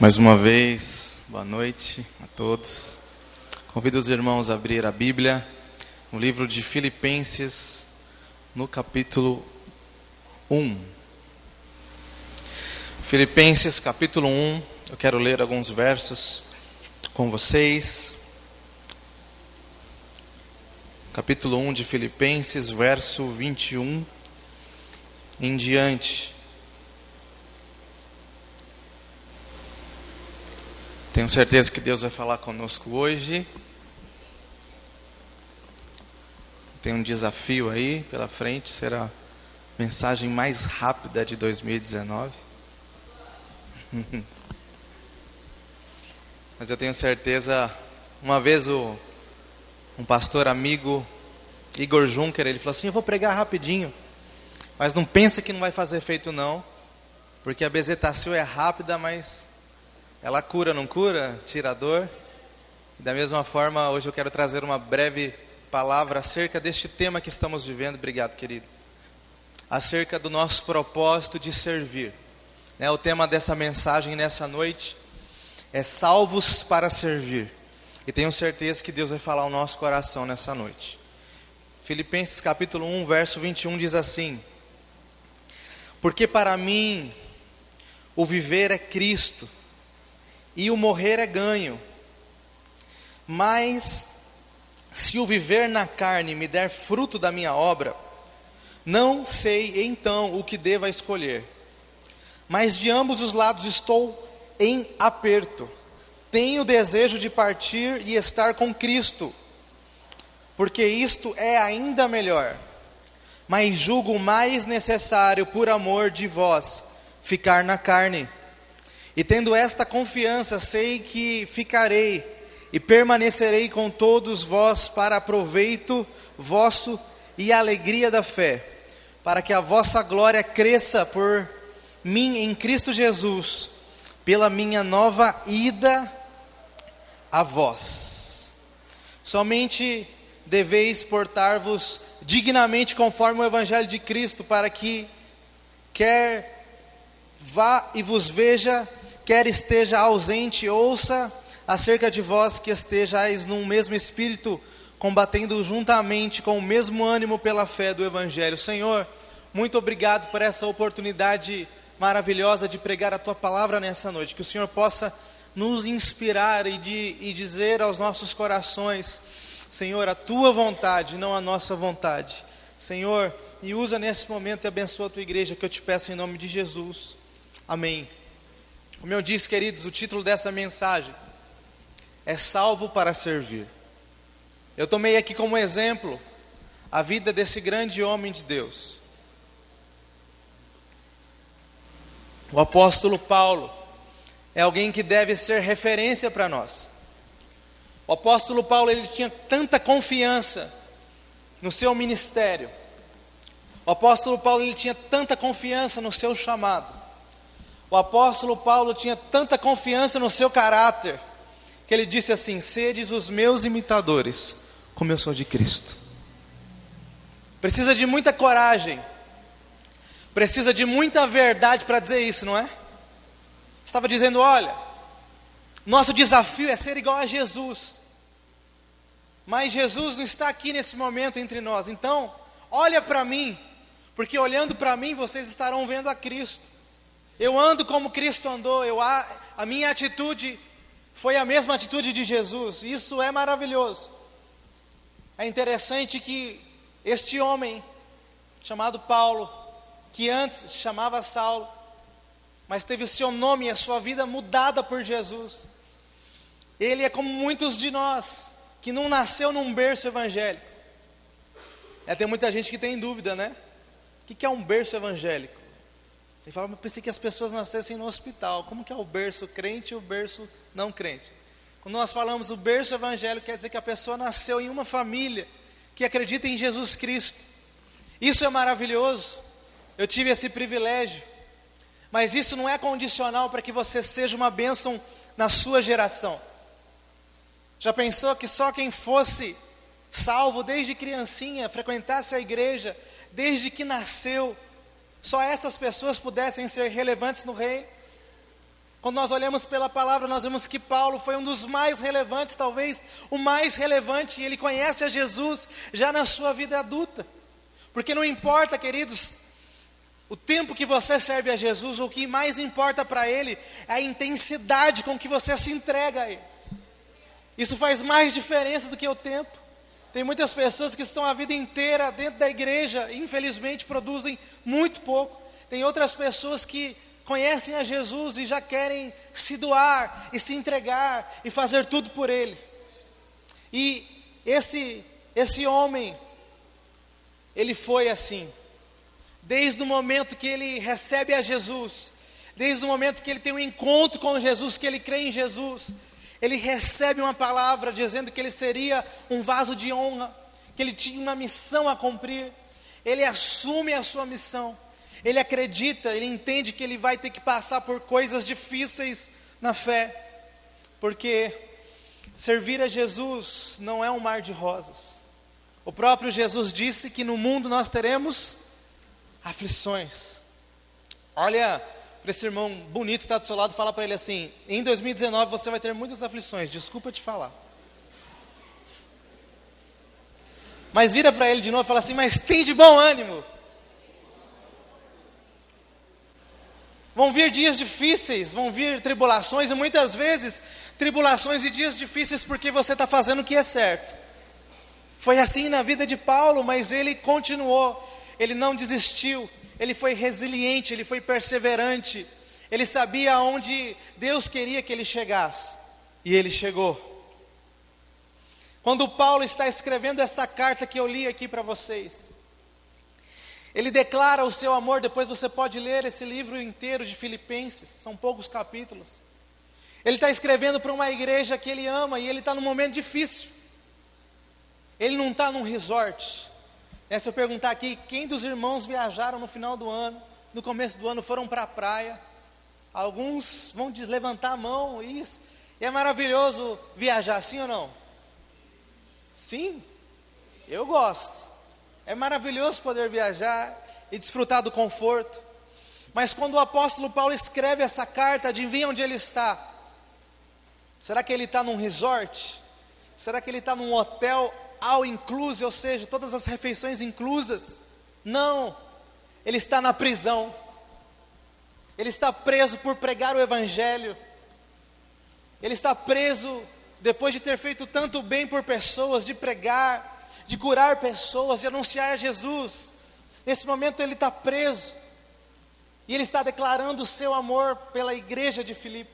Mais uma vez, boa noite a todos. Convido os irmãos a abrir a Bíblia, no livro de Filipenses, no capítulo 1. Filipenses, capítulo 1, eu quero ler alguns versos com vocês. Capítulo 1 de Filipenses, verso 21 em diante. Tenho certeza que Deus vai falar conosco hoje. Tem um desafio aí pela frente, será a mensagem mais rápida de 2019. Mas eu tenho certeza, uma vez um pastor amigo, Igor Juncker, ele falou assim: eu vou pregar rapidinho, mas não pensa que não vai fazer efeito não, porque a bezetacil é rápida, mas ela cura, não cura? Tira a dor. E da mesma forma, hoje eu quero trazer uma breve palavra acerca deste tema que estamos vivendo. Obrigado, querido. Acerca do nosso propósito de servir. O tema dessa mensagem nessa noite é salvos para servir. E tenho certeza que Deus vai falar ao nosso coração nessa noite. Filipenses capítulo 1, verso 21 diz assim: porque para mim o viver é Cristo e o morrer é ganho. Mas se o viver na carne me der fruto da minha obra, não sei então o que deva escolher. Mas de ambos os lados estou em aperto. Tenho desejo de partir e estar com Cristo, porque isto é ainda melhor. Mas julgo mais necessário, por amor de vós, ficar na carne. E tendo esta confiança, sei que ficarei e permanecerei com todos vós para proveito vosso e alegria da fé, para que a vossa glória cresça por mim em Cristo Jesus, pela minha nova ida a vós. Somente deveis portar-vos dignamente conforme o Evangelho de Cristo, para que quer vá e vos veja, quer esteja ausente, ouça acerca de vós que estejais num mesmo espírito, combatendo juntamente com o mesmo ânimo pela fé do Evangelho. Senhor, muito obrigado por essa oportunidade maravilhosa de pregar a Tua palavra nessa noite. Que o Senhor possa nos inspirar e dizer aos nossos corações: Senhor, a Tua vontade, não a nossa vontade. Senhor, e usa nesse momento e abençoa a Tua igreja, que eu te peço em nome de Jesus. Amém. Como eu disse, queridos, o título dessa mensagem é Salvo para Servir. Eu tomei aqui como exemplo a vida desse grande homem de Deus, o apóstolo Paulo. É alguém que deve ser referência para nós. O apóstolo Paulo, ele tinha tanta confiança no seu ministério. O apóstolo Paulo, ele tinha tanta confiança no seu chamado. O apóstolo Paulo tinha tanta confiança no seu caráter, que ele disse assim: sedes os meus imitadores, como eu sou de Cristo. Precisa de muita coragem, precisa de muita verdade para dizer isso, não é? Estava dizendo: olha, nosso desafio é ser igual a Jesus, mas Jesus não está aqui nesse momento entre nós. Então, olha para mim, porque olhando para mim vocês estarão vendo a Cristo. Eu ando como Cristo andou, a minha atitude foi a mesma atitude de Jesus. Isso é maravilhoso. É interessante que este homem chamado Paulo, que antes se chamava Saulo, mas teve o seu nome e a sua vida mudada por Jesus. Ele é como muitos de nós, que não nasceu num berço evangélico. Tem muita gente que tem dúvida, né? O que é um berço evangélico? Ele fala: mas pensei que as pessoas nascessem no hospital. Como que é o berço crente e o berço não crente? Quando nós falamos o berço evangélico, quer dizer que a pessoa nasceu em uma família que acredita em Jesus Cristo. Isso é maravilhoso. Eu tive esse privilégio. Mas isso não é condicional para que você seja uma bênção na sua geração. Já pensou que só quem fosse salvo desde criancinha, frequentasse a igreja desde que nasceu, só essas pessoas pudessem ser relevantes no reino? Quando nós olhamos pela palavra, nós vemos que Paulo foi um dos mais relevantes, talvez o mais relevante, e ele conhece a Jesus já na sua vida adulta. Porque não importa, queridos, o tempo que você serve a Jesus, o que mais importa para Ele é a intensidade com que você se entrega a Ele. Isso faz mais diferença do que o tempo. Tem muitas pessoas que estão a vida inteira dentro da igreja e infelizmente produzem muito pouco. Tem outras pessoas que conhecem a Jesus e já querem se doar e se entregar e fazer tudo por Ele. E esse homem, ele foi assim, desde o momento que ele recebe a Jesus, desde o momento que ele tem um encontro com Jesus, que ele crê em Jesus, ele recebe uma palavra dizendo que ele seria um vaso de honra, que ele tinha uma missão a cumprir. Ele assume a sua missão, ele acredita, ele entende que ele vai ter que passar por coisas difíceis na fé, porque servir a Jesus não é um mar de rosas. O próprio Jesus disse que no mundo nós teremos aflições. Olha para esse irmão bonito que está do seu lado, fala para ele assim: em 2019 você vai ter muitas aflições, desculpa te falar. Mas vira para ele de novo e fala assim: mas tem de bom ânimo. Vão vir dias difíceis, vão vir tribulações, e muitas vezes tribulações e dias difíceis porque você está fazendo o que é certo. Foi assim na vida de Paulo, mas ele continuou, ele não desistiu, ele foi resiliente, ele foi perseverante, ele sabia aonde Deus queria que ele chegasse, e ele chegou. Quando Paulo está escrevendo essa carta que eu li aqui para vocês, ele declara o seu amor. Depois você pode ler esse livro inteiro de Filipenses, são poucos capítulos. Ele está escrevendo para uma igreja que ele ama, e ele está num momento difícil. Ele não está num resort. Se eu perguntar aqui, quem dos irmãos viajaram no final do ano, no começo do ano, foram para a praia? Alguns vão levantar a mão, isso. E é maravilhoso viajar, sim ou não? Sim, eu gosto. É maravilhoso poder viajar e desfrutar do conforto. Mas quando o apóstolo Paulo escreve essa carta, adivinha onde ele está? Será que ele está num resort? Será que ele está num hotel all inclusive, ou seja, todas as refeições inclusas? Não, ele está na prisão. Ele está preso por pregar o evangelho. Ele está preso depois de ter feito tanto bem por pessoas, de pregar, de curar pessoas, de anunciar a Jesus. Nesse momento ele está preso, e ele está declarando o seu amor pela igreja de Filipe.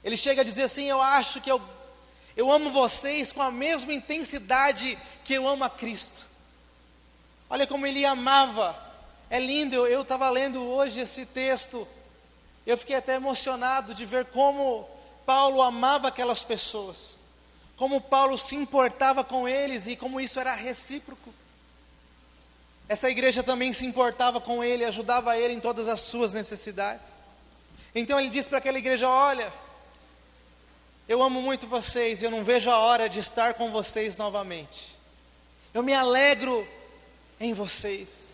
Ele chega a dizer assim: eu acho que eu amo vocês com a mesma intensidade que eu amo a Cristo. Olha como ele amava. É lindo, eu estava lendo hoje esse texto, eu fiquei até emocionado de ver como Paulo amava aquelas pessoas, como Paulo se importava com eles e como isso era recíproco. Essa igreja também se importava com ele, ajudava ele em todas as suas necessidades. Então ele disse para aquela igreja: olha, eu amo muito vocês, eu não vejo a hora de estar com vocês novamente. Eu me alegro em vocês.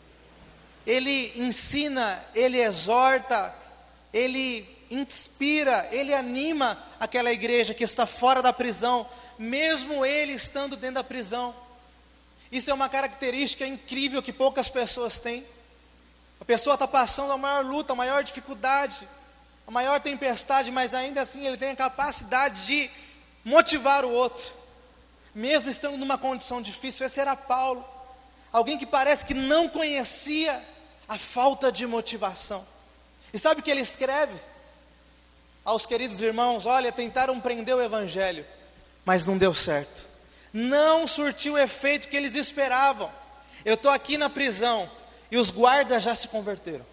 Ele ensina, ele exorta, ele inspira, ele anima aquela igreja que está fora da prisão, mesmo ele estando dentro da prisão. Isso é uma característica incrível que poucas pessoas têm. A pessoa está passando a maior luta, a maior dificuldade, a maior tempestade, mas ainda assim ele tem a capacidade de motivar o outro, mesmo estando numa condição difícil. Esse era Paulo, alguém que parece que não conhecia a falta de motivação. E sabe o que ele escreve aos queridos irmãos? Olha, tentaram prender o evangelho, mas não deu certo, não surtiu o efeito que eles esperavam. Eu estou aqui na prisão e os guardas já se converteram.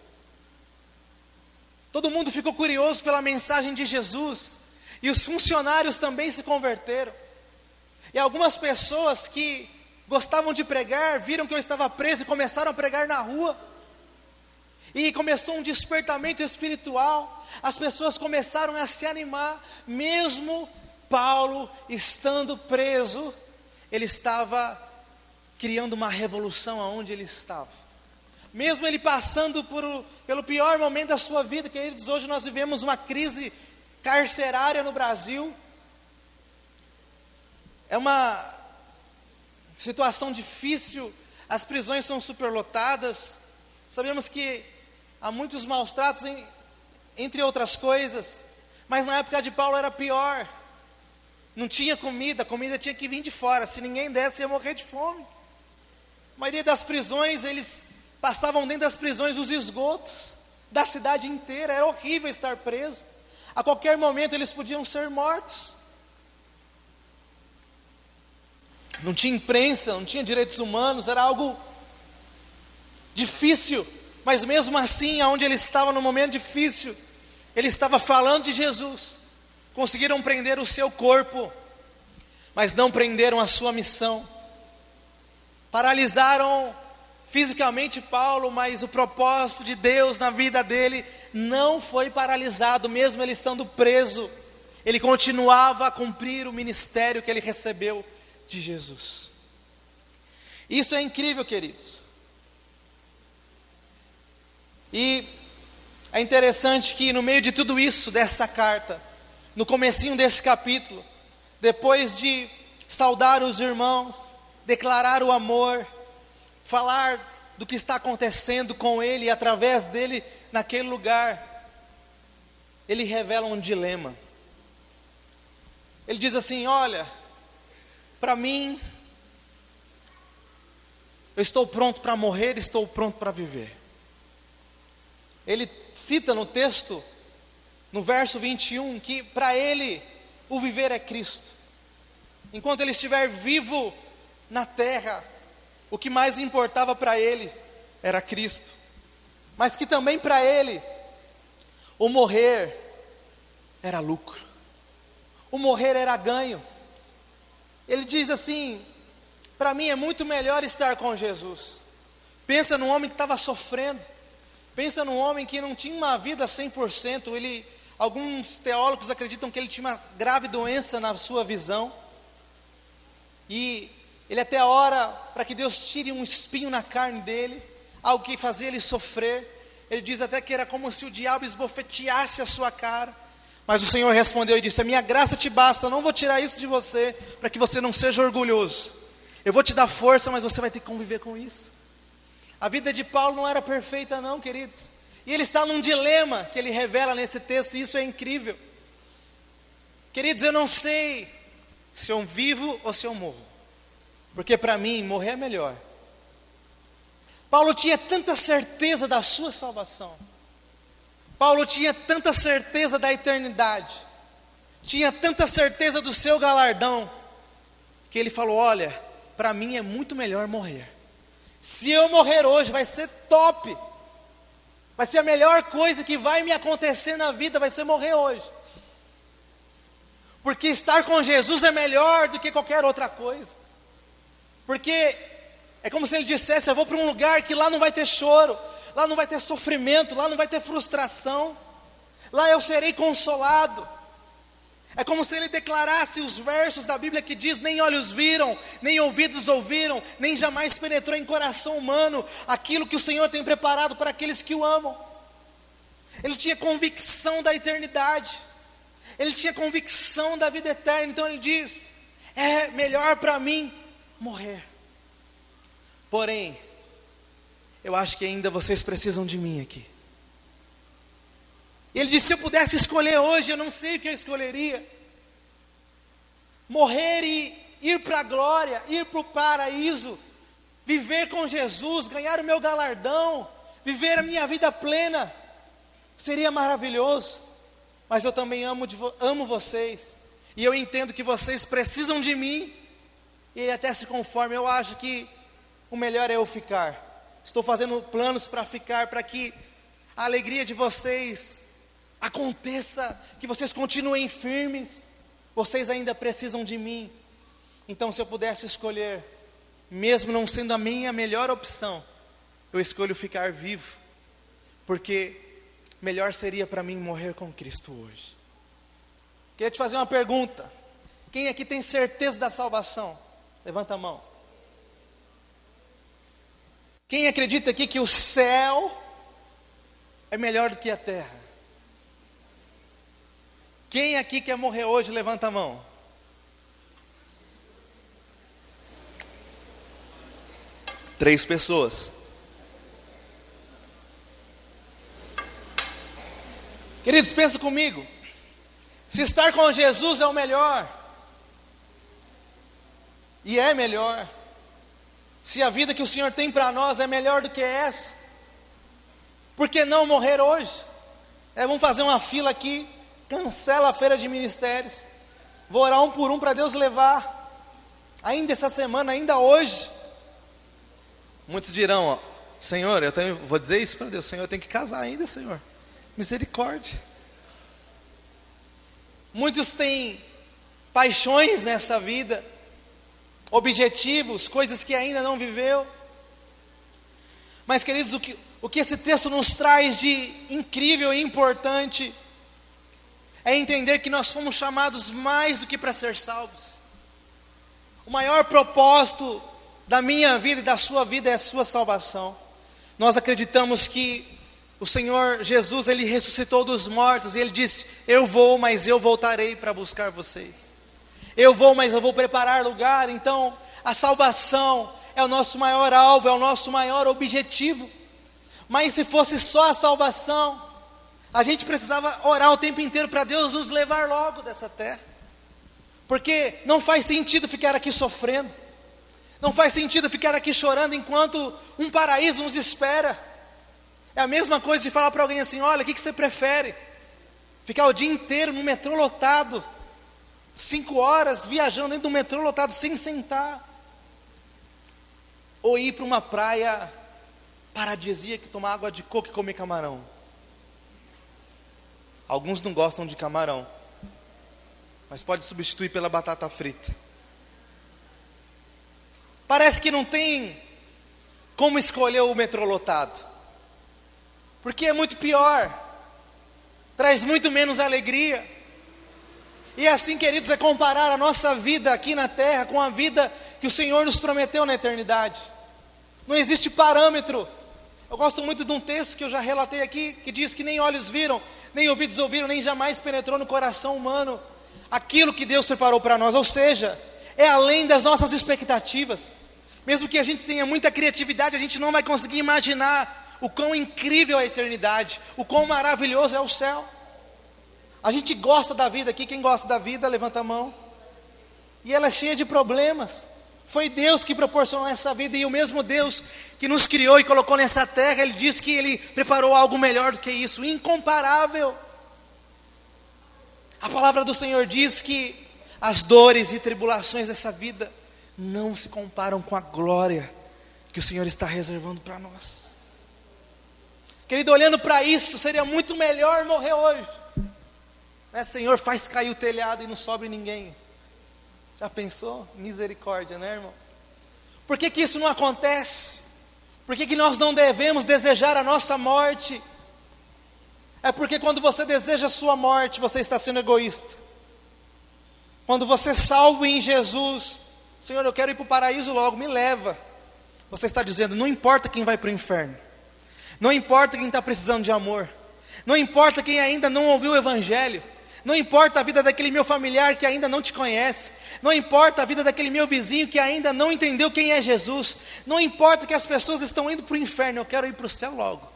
Todo mundo ficou curioso pela mensagem de Jesus, e os funcionários também se converteram. E algumas pessoas que gostavam de pregar, viram que eu estava preso e começaram a pregar na rua. E começou um despertamento espiritual, as pessoas começaram a se animar. Mesmo Paulo estando preso, ele estava criando uma revolução aonde ele estava. mesmo ele passando pelo pior momento da sua vida, queridos, hoje nós vivemos uma crise carcerária no Brasil, é uma situação difícil, as prisões são superlotadas, sabemos que há muitos maus tratos, entre outras coisas, mas na época de Paulo era pior, não tinha comida, a comida tinha que vir de fora, se ninguém desse ia morrer de fome. A maioria das prisões, eles passavam dentro das prisões os esgotos da cidade inteira, era horrível estar preso, a qualquer momento eles podiam ser mortos. Não tinha imprensa, não tinha direitos humanos, era algo difícil, mas mesmo assim, aonde ele estava no momento difícil, ele estava falando de Jesus. Conseguiram prender o seu corpo, mas não prenderam a sua missão. Paralisaram fisicamente Paulo, mas o propósito de Deus na vida dele não foi paralisado, mesmo ele estando preso. Ele continuava a cumprir o ministério que ele recebeu de Jesus. Isso é incrível, queridos. E é interessante que no meio de tudo isso, dessa carta, no comecinho desse capítulo, depois de saudar os irmãos, declarar o amor, falar do que está acontecendo com ele e através dele naquele lugar, ele revela um dilema. Ele diz assim: olha, para mim, eu estou pronto para morrer, estou pronto para viver. Ele cita no texto, no verso 21, que para ele o viver é Cristo. Enquanto ele estiver vivo na terra, o que mais importava para ele era Cristo. Mas que também para ele o morrer era lucro, o morrer era ganho. Ele diz assim: para mim é muito melhor estar com Jesus. Pensa num homem que estava sofrendo, pensa num homem que não tinha uma vida 100%, alguns teólogos acreditam que ele tinha uma grave doença na sua visão, e ele até ora para que Deus tire um espinho na carne dele, algo que fazia ele sofrer. Ele diz até que era como se o diabo esbofeteasse a sua cara, mas o Senhor respondeu e disse: a minha graça te basta, eu não vou tirar isso de você, para que você não seja orgulhoso. Eu vou te dar força, mas você vai ter que conviver com isso. A vida de Paulo não era perfeita não, queridos, e ele está num dilema que ele revela nesse texto, e isso é incrível. Queridos, eu não sei se eu vivo ou se eu morro, porque para mim morrer é melhor. Paulo tinha tanta certeza da sua salvação, Paulo tinha tanta certeza da eternidade, tinha tanta certeza do seu galardão, que ele falou: olha, para mim é muito melhor morrer. Se eu morrer hoje vai ser top, vai ser a melhor coisa que vai me acontecer na vida, vai ser morrer hoje, porque estar com Jesus é melhor do que qualquer outra coisa. Porque é como se ele dissesse: eu vou para um lugar que lá não vai ter choro, lá não vai ter sofrimento, lá não vai ter frustração, lá eu serei consolado. É como se ele declarasse os versos da Bíblia que diz: nem olhos viram, nem ouvidos ouviram, nem jamais penetrou em coração humano aquilo que o Senhor tem preparado para aqueles que o amam. Ele tinha convicção da eternidade, ele tinha convicção da vida eterna. Então ele diz: é melhor para mim morrer. Porém, eu acho que ainda vocês precisam de mim aqui. E ele disse: se eu pudesse escolher hoje, eu não sei o que eu escolheria. Morrer e ir para a glória, ir para o paraíso, viver com Jesus, ganhar o meu galardão, viver a minha vida plena, seria maravilhoso. Mas eu também amo vocês, e eu entendo que vocês precisam de mim, e ele até se conforma. Eu acho que o melhor é eu ficar. Estou fazendo planos para ficar, para que a alegria de vocês aconteça, que vocês continuem firmes. Vocês ainda precisam de mim. Então, se eu pudesse escolher, mesmo não sendo a minha melhor opção, eu escolho ficar vivo, porque melhor seria para mim morrer com Cristo hoje. Queria te fazer uma pergunta: quem aqui tem certeza da salvação? Levanta a mão. Quem acredita aqui que o céu é melhor do que a terra? Quem aqui quer morrer hoje, levanta a mão. Três pessoas. Queridos, pensa comigo. Se estar com Jesus é o melhor, e é melhor, se a vida que o Senhor tem para nós é melhor do que essa, por que não morrer hoje? Vamos fazer uma fila aqui, cancela a feira de ministérios, vou orar um por um para Deus levar, ainda essa semana, ainda hoje. Muitos dirão, ó, Senhor, vou dizer isso para Deus, Senhor, eu tenho que casar ainda, Senhor, misericórdia. Muitos têm paixões nessa vida, objetivos, coisas que ainda não viveu. Mas, queridos, o que esse texto nos traz de incrível e importante é entender que nós fomos chamados mais do que para ser salvos. O maior propósito da minha vida e da sua vida é a sua salvação. Nós acreditamos que o Senhor Jesus, Ele ressuscitou dos mortos, e Ele disse, eu vou, mas eu voltarei para buscar vocês. Eu vou, mas eu vou preparar lugar. Então, a salvação é o nosso maior alvo, é o nosso maior objetivo. Mas se fosse só a salvação, a gente precisava orar o tempo inteiro para Deus nos levar logo dessa terra. Porque não faz sentido ficar aqui sofrendo. Não faz sentido ficar aqui chorando enquanto um paraíso nos espera. É a mesma coisa de falar para alguém assim, olha, o que você prefere? Ficar o dia inteiro no metrô lotado, 5 horas viajando dentro do metrô lotado sem sentar, ou ir para uma praia paradisíaca, tomar água de coco e comer camarão. Alguns não gostam de camarão, mas pode substituir pela batata frita. Parece que não tem como escolher o metrô lotado, porque é muito pior, traz muito menos alegria. E assim, queridos, é comparar a nossa vida aqui na terra com a vida que o Senhor nos prometeu na eternidade. Não existe parâmetro. Eu gosto muito de um texto que eu já relatei aqui, que diz que nem olhos viram, nem ouvidos ouviram, nem jamais penetrou no coração humano aquilo que Deus preparou para nós. Ou seja, é além das nossas expectativas. Mesmo que a gente tenha muita criatividade, a gente não vai conseguir imaginar o quão incrível é a eternidade, o quão maravilhoso é o céu. A gente gosta da vida aqui, quem gosta da vida, levanta a mão. E ela é cheia de problemas. Foi Deus que proporcionou essa vida, e o mesmo Deus que nos criou e colocou nessa terra, Ele disse que Ele preparou algo melhor do que isso, incomparável. A palavra do Senhor diz que as dores e tribulações dessa vida não se comparam com a glória que o Senhor está reservando para nós. Querido, olhando para isso, seria muito melhor morrer hoje, né? Senhor, faz cair o telhado e não sobe ninguém. Já pensou? Misericórdia, né, irmãos? Por que isso não acontece? Por que nós não devemos desejar a nossa morte? É porque quando você deseja a sua morte, você está sendo egoísta. Quando você é salvo em Jesus, Senhor, eu quero ir para o paraíso logo, me leva. Você está dizendo, não importa quem vai para o inferno, não importa quem está precisando de amor, não importa quem ainda não ouviu o Evangelho, não importa a vida daquele meu familiar que ainda não te conhece, não importa a vida daquele meu vizinho que ainda não entendeu quem é Jesus, não importa que as pessoas estão indo para o inferno, eu quero ir para o céu logo.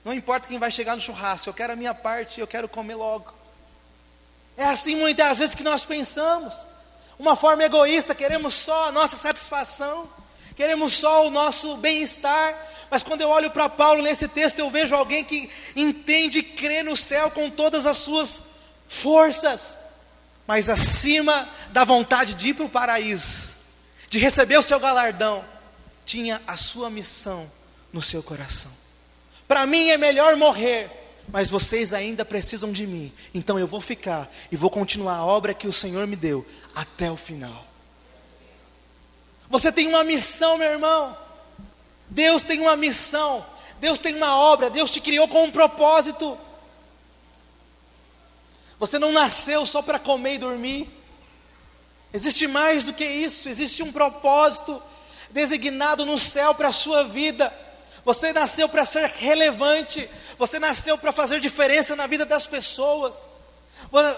Não importa quem vai chegar no churrasco, eu quero a minha parte, eu quero comer logo. É assim muitas vezes que nós pensamos, uma forma egoísta, queremos só a nossa satisfação, queremos só o nosso bem-estar. Mas quando eu olho para Paulo nesse texto, eu vejo alguém que entende e crê no céu com todas as suas forças, mas acima da vontade de ir para o paraíso, de receber o seu galardão, tinha a sua missão no seu coração. Para mim é melhor morrer, mas vocês ainda precisam de mim, então eu vou ficar e vou continuar a obra que o Senhor me deu até o final. Você tem uma missão, meu irmão. Deus tem uma missão, Deus tem uma obra, Deus te criou com um propósito. Você não nasceu só para comer e dormir. Existe mais do que isso, existe um propósito. designado no céu para a sua vida. Você nasceu para ser relevante. Você nasceu para fazer diferença na vida das pessoas.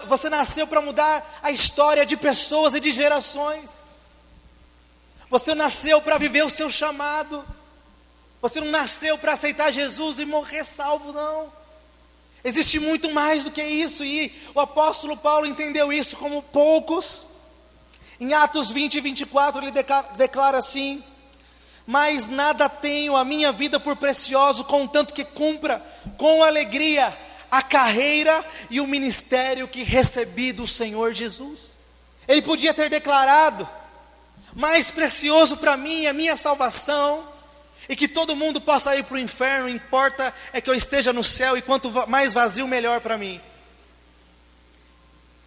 Você nasceu para mudar a história de pessoas e de gerações. Você nasceu para viver o seu chamado. Você não nasceu para aceitar Jesus e morrer salvo, não. Existe muito mais do que isso, e o apóstolo Paulo entendeu isso como poucos. Em Atos 20 e 24 ele declara assim: mas nada tenho a minha vida por precioso, contanto que cumpra com alegria a carreira e o ministério que recebi do Senhor Jesus. Ele podia ter declarado: mais precioso para mim é a minha salvação, e que todo mundo possa ir para o inferno, importa é que eu esteja no céu, e quanto mais vazio, melhor para mim.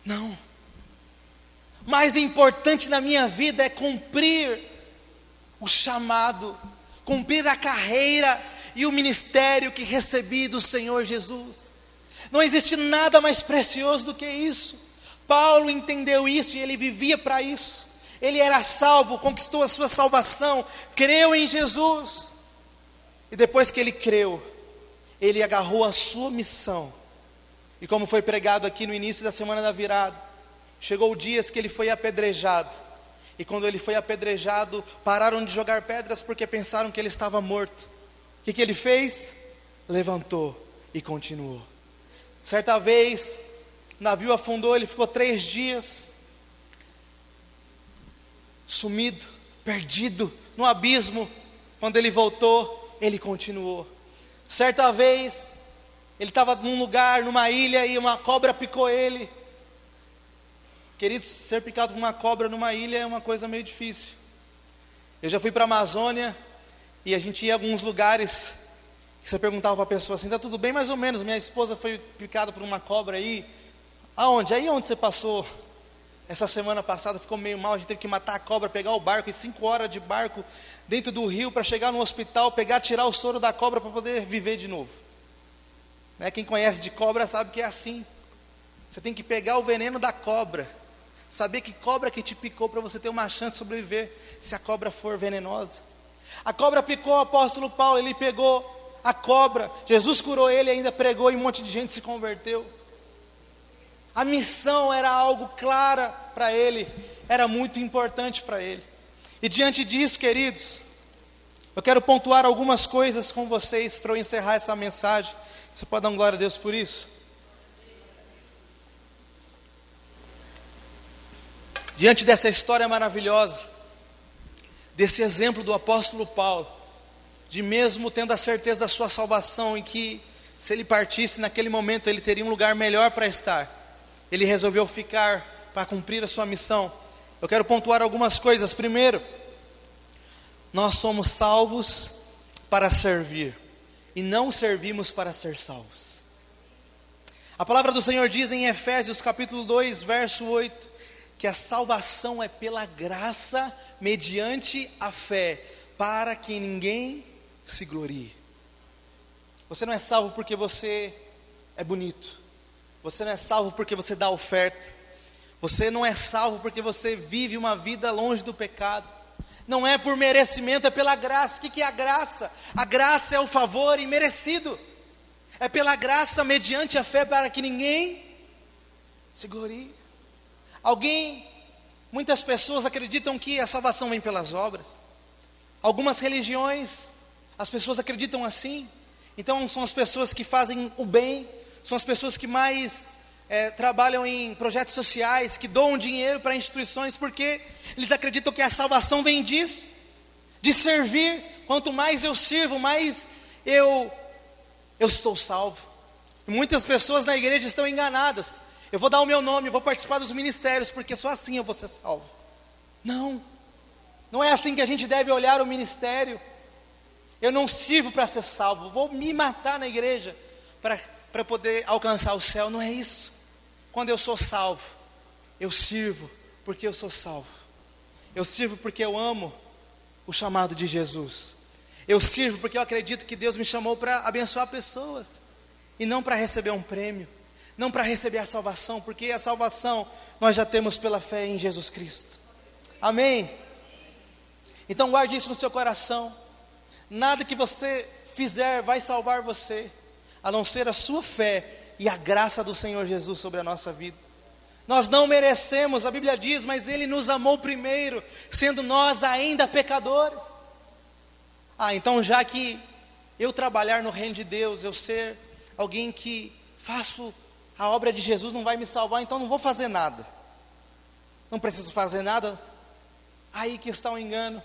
Não. Mais importante na minha vida é cumprir o chamado, cumprir a carreira e o ministério que recebi do Senhor Jesus. Não existe nada mais precioso do que isso. Paulo entendeu isso e ele vivia para isso. Ele era salvo, conquistou a sua salvação, creu em Jesus. E depois que ele creu, ele agarrou a sua missão. E como foi pregado aqui no início da semana da virada, chegou dias que ele foi apedrejado. E quando ele foi apedrejado, pararam de jogar pedras porque pensaram que ele estava morto. O que ele fez? Levantou e continuou. Certa vez, o navio afundou, ele ficou 3 dias sumido, perdido no abismo. Quando ele voltou, ele continuou. Certa vez, ele estava num lugar, numa ilha, e uma cobra picou ele. Queridos, ser picado por uma cobra numa ilha é uma coisa meio difícil. Eu já fui para a Amazônia, e a gente ia a alguns lugares que você perguntava para a pessoa assim: está tudo bem? Mais ou menos, minha esposa foi picada por uma cobra aí. Aonde? Aí onde você passou? Essa semana passada ficou meio mal, a gente teve que matar a cobra, pegar o barco, e 5 horas de barco dentro do rio para chegar no hospital, tirar o soro da cobra para poder viver de novo. Né? Quem conhece de cobra sabe que é assim. Você tem que pegar o veneno da cobra, saber que cobra que te picou para você ter uma chance de sobreviver, se a cobra for venenosa. A cobra picou o apóstolo Paulo, ele pegou a cobra, Jesus curou ele, ainda pregou e um monte de gente se converteu. A missão era algo clara para ele, era muito importante para ele. E diante disso, queridos, eu quero pontuar algumas coisas com vocês para eu encerrar essa mensagem. Você pode dar um glória a Deus por isso? Diante dessa história maravilhosa, desse exemplo do apóstolo Paulo, de mesmo tendo a certeza da sua salvação e que se ele partisse naquele momento ele teria um lugar melhor para estar, ele resolveu ficar para cumprir a sua missão. Eu quero pontuar algumas coisas. Primeiro, nós somos salvos para servir e não servimos para ser salvos. A palavra do Senhor diz em Efésios capítulo 2, verso 8, que a salvação é pela graça, mediante a fé, para que ninguém se glorie. Você não é salvo porque você é bonito. Você não é salvo porque você dá oferta. Você não é salvo porque você vive uma vida longe do pecado. Não é por merecimento, é pela graça. O que é a graça? A graça é o favor imerecido. É pela graça, mediante a fé, para que ninguém se glorie. Muitas pessoas acreditam que a salvação vem pelas obras. Algumas religiões, as pessoas acreditam assim. Então são as pessoas que fazem o bem, são as pessoas que mais trabalham em projetos sociais, que doam dinheiro para instituições, porque eles acreditam que a salvação vem disso, de servir. Quanto mais eu sirvo, mais eu estou salvo. E muitas pessoas na igreja estão enganadas. Eu vou dar o meu nome, vou participar dos ministérios, porque só assim eu vou ser salvo. Não é assim que a gente deve olhar o ministério. Eu não sirvo para ser salvo, vou me matar na igreja para poder alcançar o céu. Não é isso. Quando eu sou salvo, eu sirvo porque eu sou salvo. Eu sirvo porque eu amo o chamado de Jesus. Eu sirvo porque eu acredito que Deus me chamou para abençoar pessoas, e não para receber um prêmio, não para receber a salvação, porque a salvação nós já temos pela fé em Jesus Cristo. Amém? Então guarde isso no seu coração. Nada que você fizer vai salvar você, a não ser a sua fé e a graça do Senhor Jesus sobre a nossa vida. Nós não merecemos, a Bíblia diz, mas Ele nos amou primeiro, sendo nós ainda pecadores. Então já que eu trabalhar no reino de Deus, eu ser alguém que faço a obra de Jesus, não vai me salvar, então não vou fazer nada. Não preciso fazer nada. Aí que está o engano.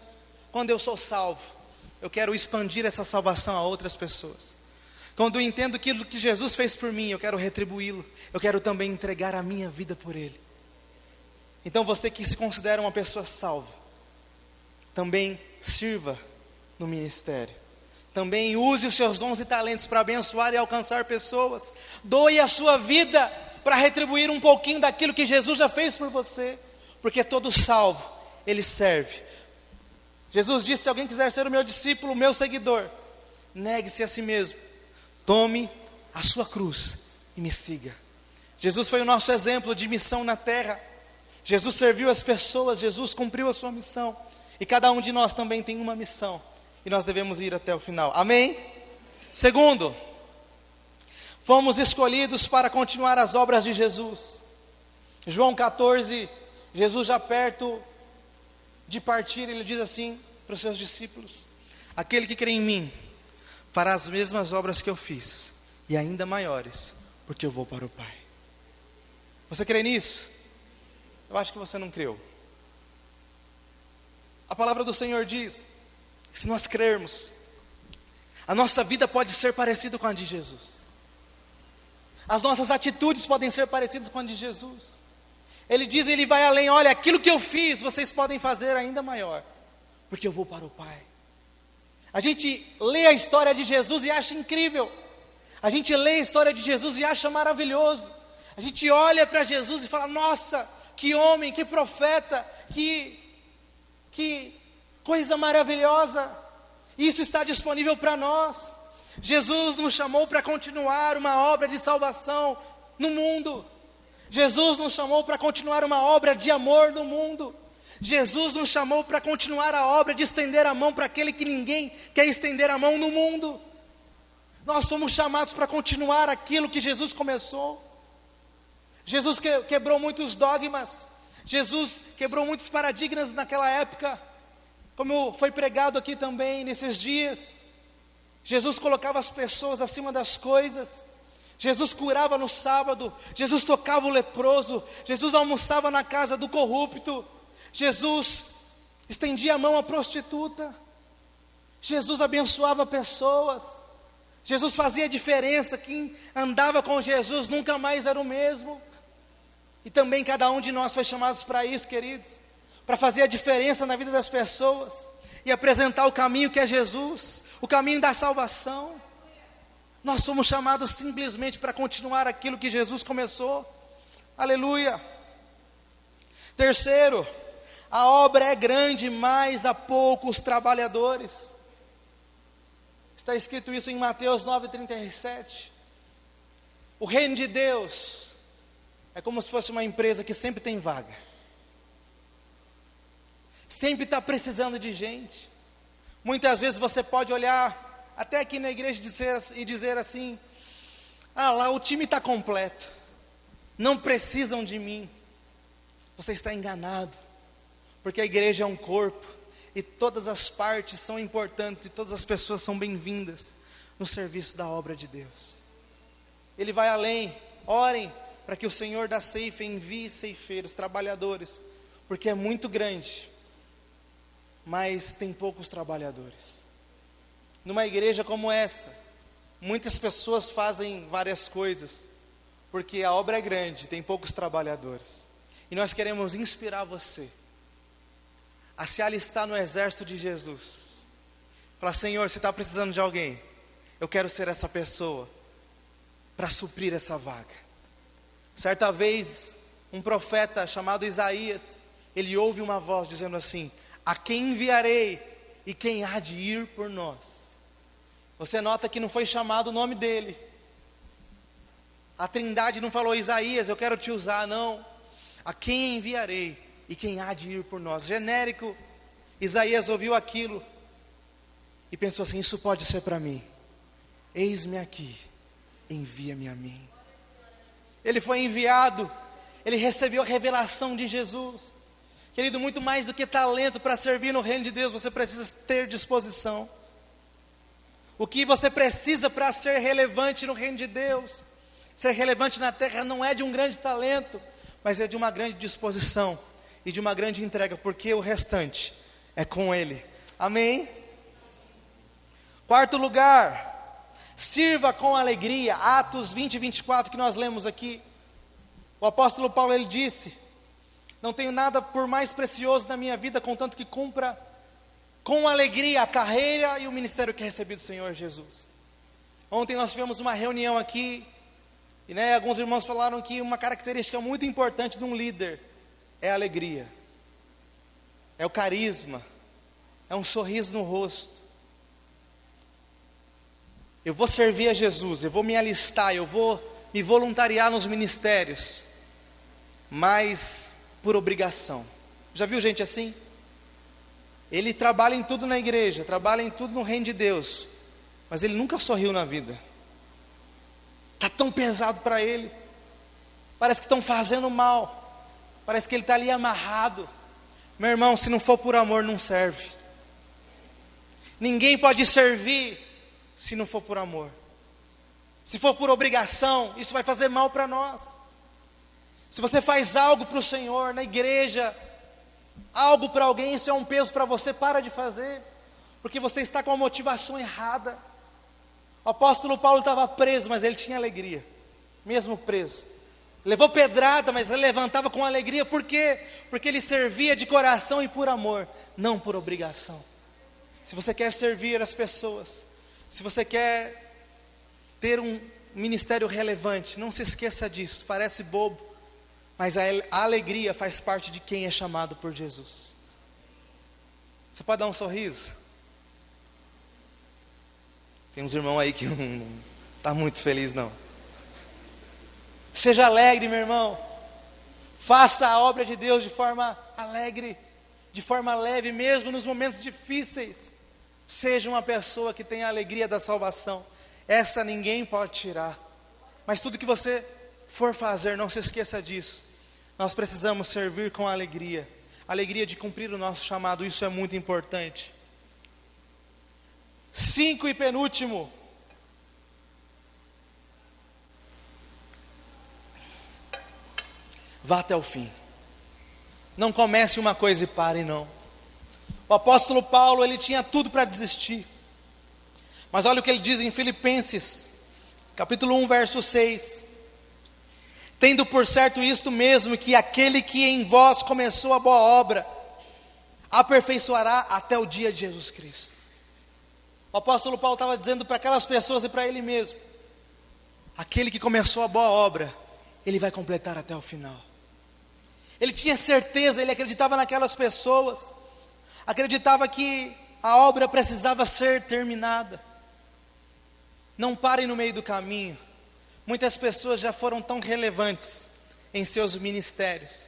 Quando eu sou salvo, eu quero expandir essa salvação a outras pessoas. Quando eu entendo aquilo que Jesus fez por mim, eu quero retribuí-lo. Eu quero também entregar a minha vida por Ele. Então você que se considera uma pessoa salva, também sirva no ministério. Também use os seus dons e talentos para abençoar e alcançar pessoas. Doe a sua vida para retribuir um pouquinho daquilo que Jesus já fez por você. Porque todo salvo, ele serve. Jesus disse: se alguém quiser ser o meu discípulo, o meu seguidor, negue-se a si mesmo, tome a sua cruz e me siga. Jesus foi o nosso exemplo de missão na terra. Jesus serviu as pessoas, Jesus cumpriu a sua missão. E cada um de nós também tem uma missão. E nós devemos ir até o final. Amém? Segundo, fomos escolhidos para continuar as obras de Jesus. João 14, Jesus já perto de partir, ele diz assim para os seus discípulos: aquele que crê em mim fará as mesmas obras que eu fiz, e ainda maiores, porque eu vou para o Pai. Você crê nisso? Eu acho que você não creu. A palavra do Senhor diz: se nós crermos, a nossa vida pode ser parecida com a de Jesus. As nossas atitudes podem ser parecidas com a de Jesus. Ele diz, ele vai além: olha, aquilo que eu fiz, vocês podem fazer ainda maior, porque eu vou para o Pai. A gente lê a história de Jesus e acha incrível. A gente lê a história de Jesus e acha maravilhoso. A gente olha para Jesus e fala: nossa, que homem, que profeta, que coisa maravilhosa. Isso está disponível para nós. Jesus nos chamou para continuar uma obra de salvação no mundo. Jesus nos chamou para continuar uma obra de amor no mundo. Jesus nos chamou para continuar a obra de estender a mão para aquele que ninguém quer estender a mão no mundo. Nós fomos chamados para continuar aquilo que Jesus começou. Jesus quebrou muitos dogmas. Jesus quebrou muitos paradigmas naquela época, como foi pregado aqui também nesses dias. Jesus colocava as pessoas acima das coisas. Jesus curava no sábado. Jesus tocava o leproso. Jesus almoçava na casa do corrupto. Jesus estendia a mão à prostituta. Jesus abençoava pessoas. Jesus fazia diferença. Quem andava com Jesus nunca mais era o mesmo. E também cada um de nós foi chamado para isso, queridos, para fazer a diferença na vida das pessoas e apresentar o caminho que é Jesus, o caminho da salvação. Nós somos chamados simplesmente para continuar aquilo que Jesus começou. Aleluia. Terceiro, a obra é grande, mas há poucos trabalhadores. Está escrito isso em Mateus 9:37. O reino de Deus é como se fosse uma empresa que sempre tem vaga. Sempre está precisando de gente. Muitas vezes você pode olhar até aqui na igreja e dizer assim: lá o time está completo, não precisam de mim. Você está enganado, porque a igreja é um corpo, e todas as partes são importantes, e todas as pessoas são bem-vindas no serviço da obra de Deus. Ele vai além: orem para que o Senhor da ceifa envie ceifeiros, trabalhadores, porque é muito grande, mas tem poucos trabalhadores. Numa igreja como essa, muitas pessoas fazem várias coisas, porque a obra é grande, tem poucos trabalhadores. E nós queremos inspirar você a se alistar no exército de Jesus. Falar: Senhor, você está precisando de alguém, eu quero ser essa pessoa para suprir essa vaga. Certa vez, um profeta chamado Isaías, ele ouve uma voz dizendo assim: a quem enviarei e quem há de ir por nós? Você nota que não foi chamado o nome dele. A Trindade não falou: Isaías, eu quero te usar, não. A quem enviarei e quem há de ir por nós? Genérico. Isaías ouviu aquilo e pensou assim: isso pode ser para mim. Eis-me aqui, envia-me a mim. Ele foi enviado, ele recebeu a revelação de Jesus. Querido, muito mais do que talento para servir no reino de Deus, você precisa ter disposição. O que você precisa para ser relevante no reino de Deus, ser relevante na terra, não é de um grande talento, mas é de uma grande disposição e de uma grande entrega, porque o restante é com Ele. Amém? Quarto lugar, sirva com alegria. Atos 20 e 24 que nós lemos aqui. O apóstolo Paulo, ele disse: não tenho nada por mais precioso na minha vida, contanto que cumpra com alegria a carreira e o ministério que recebi do Senhor Jesus. Ontem nós tivemos uma reunião aqui, e alguns irmãos falaram que uma característica muito importante de um líder é a alegria, é o carisma, é um sorriso no rosto. Eu vou servir a Jesus, eu vou me alistar, eu vou me voluntariar nos ministérios, mas por obrigação. Já viu gente assim? Ele trabalha em tudo na igreja, trabalha em tudo no reino de Deus, mas ele nunca sorriu na vida. Está tão pesado para ele, parece que estão fazendo mal, parece que ele está ali amarrado. Meu irmão, se não for por amor, não serve. Ninguém pode servir se não for por amor. Se for por obrigação, isso vai fazer mal para nós. Se você faz algo para o Senhor, na igreja, algo para alguém, isso é um peso para você, para de fazer, porque você está com a motivação errada. O apóstolo Paulo estava preso, mas ele tinha alegria, mesmo preso. Levou pedrada, mas ele levantava com alegria. Por quê? Porque ele servia de coração e por amor, não por obrigação. Se você quer servir as pessoas, se você quer ter um ministério relevante, não se esqueça disso. Parece bobo, mas a alegria faz parte de quem é chamado por Jesus. Você pode dar um sorriso? Tem uns irmãos aí que não está muito feliz não. Seja alegre, meu irmão. Faça a obra de Deus de forma alegre, de forma leve, mesmo nos momentos difíceis. Seja uma pessoa que tenha a alegria da salvação. Essa ninguém pode tirar. Mas tudo que você for fazer, não se esqueça disso. Nós precisamos servir com alegria. Alegria de cumprir o nosso chamado, isso é muito importante. 5 e penúltimo. Vá até o fim. Não comece uma coisa e pare, não. O apóstolo Paulo, ele tinha tudo para desistir. Mas olha o que ele diz em Filipenses, capítulo 1, verso 6. Tendo por certo isto mesmo, que aquele que em vós começou a boa obra, aperfeiçoará até o dia de Jesus Cristo. O apóstolo Paulo estava dizendo para aquelas pessoas e para ele mesmo: aquele que começou a boa obra, ele vai completar até o final. Ele tinha certeza, ele acreditava naquelas pessoas, acreditava que a obra precisava ser terminada. Não parem no meio do caminho. Muitas pessoas já foram tão relevantes em seus ministérios,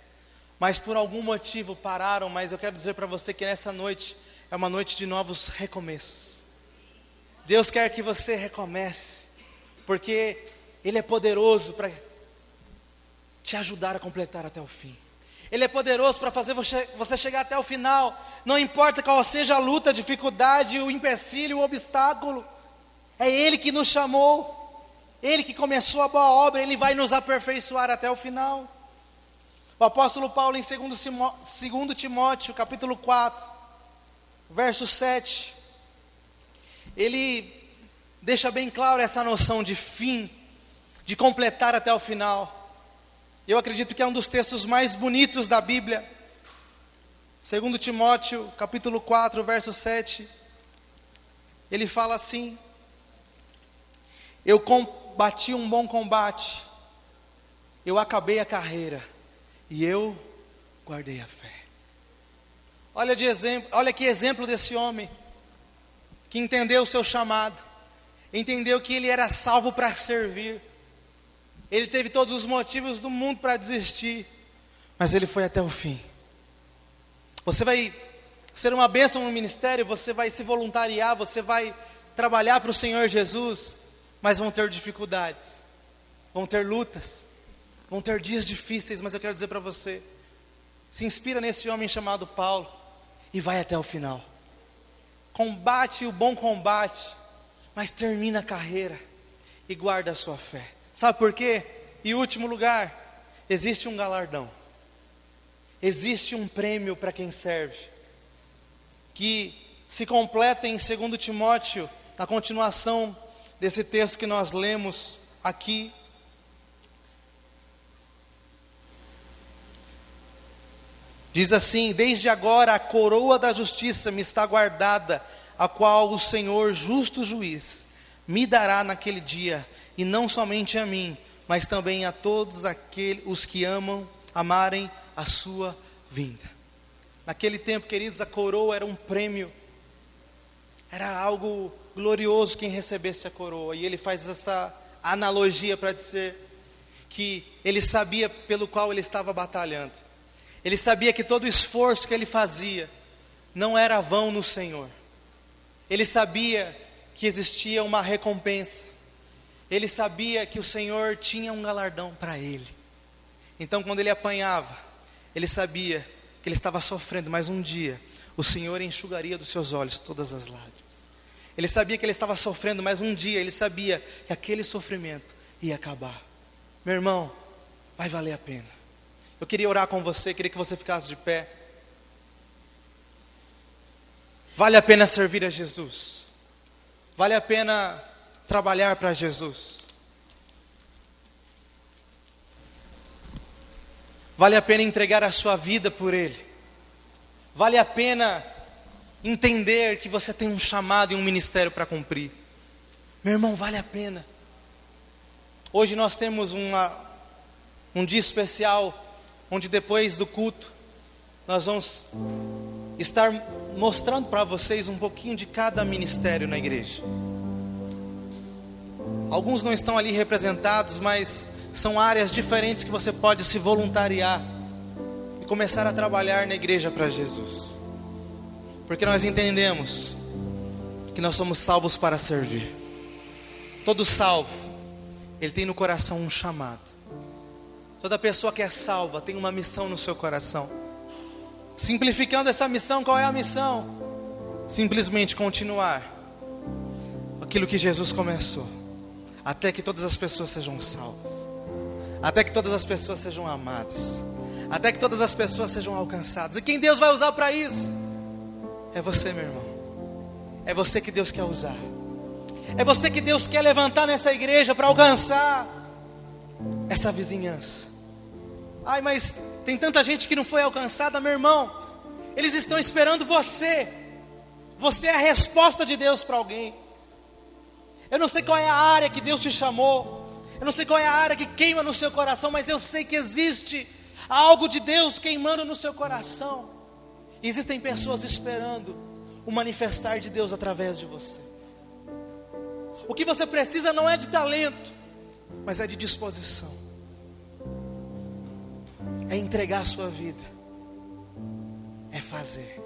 mas por algum motivo pararam. Mas eu quero dizer para você que nessa noite é uma noite de novos recomeços. Deus quer que você recomece, porque Ele é poderoso para te ajudar a completar até o fim. Ele é poderoso para fazer você chegar até o final. Não importa qual seja a luta, a dificuldade, o empecilho, o obstáculo. É Ele que nos chamou. Ele que começou a boa obra, Ele vai nos aperfeiçoar até o final. O apóstolo Paulo em 2 Timóteo, capítulo 4, verso 7, ele deixa bem claro essa noção de fim, de completar até o final. Eu acredito que é um dos textos mais bonitos da Bíblia. 2 Timóteo, capítulo 4, verso 7, ele fala assim: eu combati um bom combate, eu acabei a carreira, e eu guardei a fé. Olha que exemplo desse homem, que entendeu o seu chamado, entendeu que ele era salvo para servir. Ele teve todos os motivos do mundo para desistir, mas ele foi até o fim. Você vai ser uma bênção no ministério, você vai se voluntariar, você vai trabalhar para o Senhor Jesus, mas vão ter dificuldades, vão ter lutas, vão ter dias difíceis, mas eu quero dizer para você, se inspira nesse homem chamado Paulo e vai até o final. Combate o bom combate, mas termina a carreira e guarda a sua fé. Sabe por quê? Em último lugar, existe um galardão. Existe um prêmio para quem serve, que se completa em 2 Timóteo, na continuação desse texto que nós lemos aqui. Diz assim: desde agora a coroa da justiça me está guardada, a qual o Senhor, justo juiz, me dará naquele dia, e não somente a mim, mas também a todos os que amarem a sua vinda. Naquele tempo, queridos, a coroa era um prêmio, era algo glorioso quem recebesse a coroa, e ele faz essa analogia para dizer que ele sabia pelo qual ele estava batalhando, ele sabia que todo o esforço que ele fazia não era vão no Senhor, ele sabia que existia uma recompensa, ele sabia que o Senhor tinha um galardão para ele. Então quando ele apanhava, ele sabia que ele estava sofrendo, mas um dia o Senhor enxugaria dos seus olhos todas as lágrimas. Ele sabia que ele estava sofrendo, mas um dia ele sabia que aquele sofrimento ia acabar. Meu irmão, vai valer a pena. Eu queria orar com você, queria que você ficasse de pé. Vale a pena servir a Jesus. Vale a pena trabalhar para Jesus. Vale a pena entregar a sua vida por Ele. Vale a pena entender que você tem um chamado e um ministério para cumprir. Meu irmão, vale a pena. Hoje nós temos um dia especial, onde depois do culto, nós vamos estar mostrando para vocês um pouquinho de cada ministério na igreja. Alguns não estão ali representados, mas são áreas diferentes que você pode se voluntariar e começar a trabalhar na igreja para Jesus. Porque nós entendemos que nós somos salvos para servir. Todo salvo, ele tem no coração um chamado. Toda pessoa que é salva tem uma missão no seu coração. Simplificando essa missão, qual é a missão? Simplesmente continuar aquilo que Jesus começou, até que todas as pessoas sejam salvas, até que todas as pessoas sejam amadas, até que todas as pessoas sejam alcançadas. E quem Deus vai usar para isso? É você, meu irmão. É você que Deus quer usar. É você que Deus quer levantar nessa igreja para alcançar essa vizinhança. Ai, mas tem tanta gente que não foi alcançada, meu irmão. Eles estão esperando você. Você é a resposta de Deus para alguém. Eu não sei qual é a área que Deus te chamou. Eu não sei qual é a área que queima no seu coração, mas eu sei que existe algo de Deus queimando no seu coração. E existem pessoas esperando o manifestar de Deus através de você. O que você precisa não é de talento, mas é de disposição. É entregar a sua vida. É fazer.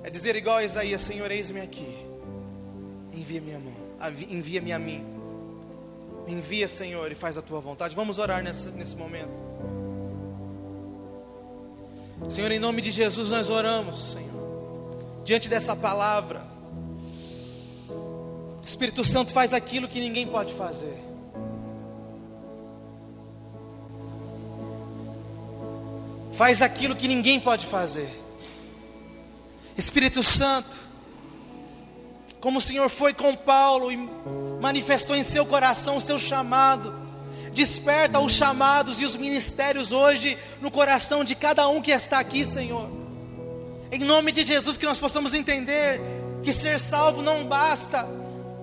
É dizer igual a Isaías: Senhor, eis-me aqui. Envia-me a mão. Envia-me a mim. Me envia, Senhor, e faz a tua vontade. Vamos orar nesse momento. Senhor, em nome de Jesus nós oramos, Senhor, diante dessa palavra. Espírito Santo, faz aquilo que ninguém pode fazer. Faz aquilo que ninguém pode fazer. Espírito Santo, como o Senhor foi com Paulo e manifestou em seu coração o seu chamado, desperta os chamados e os ministérios hoje no coração de cada um que está aqui, Senhor. Em nome de Jesus, que nós possamos entender que ser salvo não basta.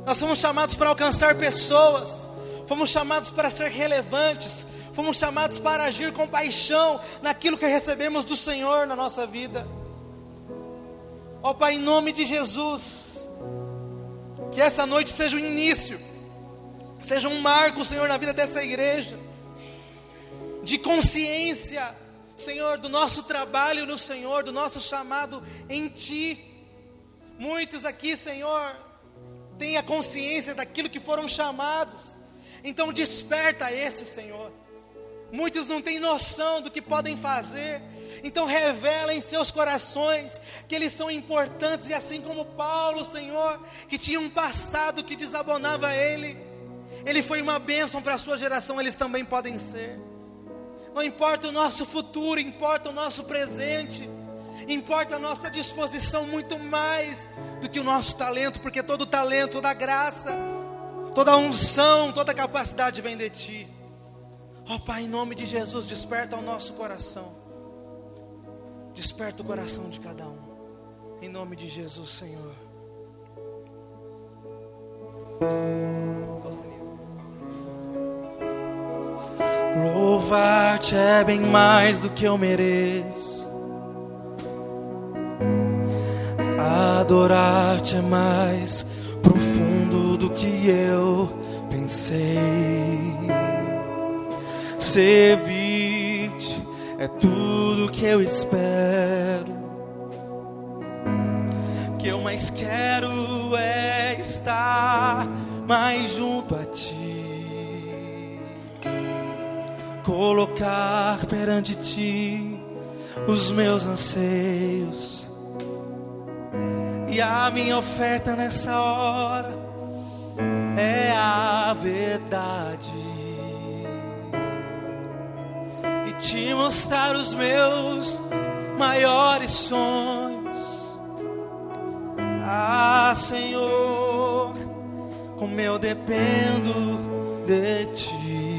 Nós fomos chamados para alcançar pessoas, fomos chamados para ser relevantes, fomos chamados para agir com paixão naquilo que recebemos do Senhor na nossa vida. Ó Pai, em nome de Jesus, que essa noite seja o início, seja um marco, Senhor, na vida dessa igreja, de consciência Senhor, do nosso trabalho no Senhor, do nosso chamado em Ti. Muitos aqui, Senhor, têm a consciência daquilo que foram chamados, então desperta esse, Senhor. Muitos não têm noção do que podem fazer, então revela em seus corações que eles são importantes, e assim como Paulo, Senhor, que tinha um passado que desabonava ele foi uma bênção para a sua geração, eles também podem ser. Não importa o nosso futuro, importa o nosso presente, importa a nossa disposição muito mais do que o nosso talento, porque todo talento, toda graça, toda unção, toda capacidade vem de Ti. Ó Pai, em nome de Jesus, desperta o nosso coração, desperta o coração de cada um, em nome de Jesus, Senhor. Louvar-te é bem mais do que eu mereço, adorar-te é mais profundo do que eu pensei. Servir-te é tudo que eu espero. O que eu mais quero é estar mais junto a Ti, colocar perante Ti os meus anseios, e a minha oferta nessa hora é a verdade, e Te mostrar os meus maiores sonhos. Ah, Senhor, como eu dependo de Ti.